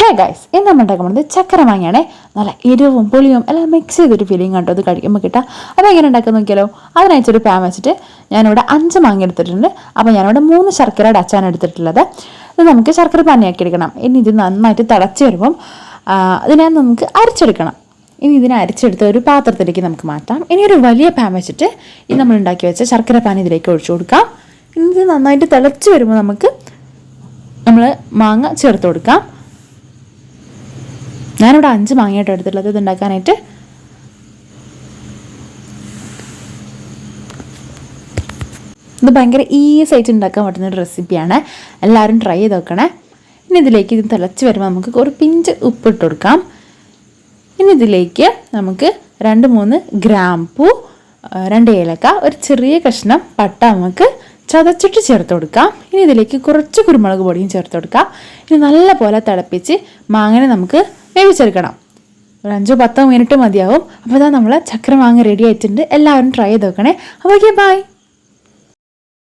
Hey guys, ഇന്ന് നമ്മൾ ഉണ്ടാക്കാൻ പോകുന്നത് ചക്കര മാങ്ങയാണ്. നല്ല എരിവും പുളിയും എല്ലാം മിക്സ് ചെയ്തൊരു ഫീലിംഗ് കണ്ടോ അത് കഴിക്കുമ്പോൾ കിട്ടാം. അപ്പോൾ എങ്ങനെ ഉണ്ടാക്കാൻ നോക്കിയാലോ? അതിനയച്ചൊരു പാൻ വെച്ചിട്ട് ഞാനിവിടെ 5 മാങ്ങ എടുത്തിട്ടുണ്ട്. അപ്പോൾ ഞാനിവിടെ 3 ശർക്കരയുടെ അച്ചാണ് എടുത്തിട്ടുള്ളത്. ഇത് നമുക്ക് ശർക്കര പാനിയാക്കി എടുക്കണം. ഇനി ഇത് നന്നായിട്ട് തിളച്ച് വരുമ്പം അതിനെ നമുക്ക് അരച്ചെടുക്കണം. ഇനി ഇതിനെ അരച്ചെടുത്ത് ഒരു പാത്രത്തിലേക്ക് നമുക്ക് മാറ്റാം. ഇനി ഒരു വലിയ പാൻ വെച്ചിട്ട് ഇത് നമ്മൾ ഉണ്ടാക്കി വെച്ച ശർക്കര പാനി ഇതിലേക്ക് ഒഴിച്ചു കൊടുക്കാം. ഇനി ഇത് നന്നായിട്ട് തിളച്ച് വരുമ്പോൾ നമുക്ക് നമ്മൾ മാങ്ങ ചേർത്ത് കൊടുക്കാം. ഞാനിവിടെ 5 മാങ്ങയായിട്ട് എടുത്തിട്ടുള്ളത് ഇത് ഉണ്ടാക്കാനായിട്ട്. ഇത് ഭയങ്കര ഈസി ആയിട്ട് ഉണ്ടാക്കാൻ പറ്റുന്ന ഒരു റെസിപ്പിയാണ്. എല്ലാവരും ട്രൈ ചെയ്ത് നോക്കണേ. ഇനി ഇതിലേക്ക് ഇത് തിളച്ച് വരുമ്പോൾ നമുക്ക് ഒരു പിഞ്ച് ഉപ്പിട്ട് കൊടുക്കാം. ഇനി ഇതിലേക്ക് നമുക്ക് 2-3 ഗ്രാമ്പൂ, 2 ഏലക്ക, ഒരു ചെറിയ കഷ്ണം പട്ട നമുക്ക് ചതച്ചിട്ട് ചേർത്ത് കൊടുക്കാം. ഇനി ഇതിലേക്ക് കുറച്ച് കുരുമുളക് പൊടിയും ചേർത്ത് കൊടുക്കാം. ഇനി നല്ല പോലെ തിളപ്പിച്ച് മാങ്ങനെ നമുക്ക് വേവിച്ചെടുക്കണം. ഒരു 5-10 മിനിറ്റ് മതിയാവും. അപ്പോൾ ഇതാ നമ്മൾ ചക്കര മാങ്ങ റെഡി ആയിട്ടുണ്ട്. എല്ലാവരും ട്രൈ ചെയ്ത് നോക്കണേ. അപ്പോൾ ഓക്കെ, ബൈ.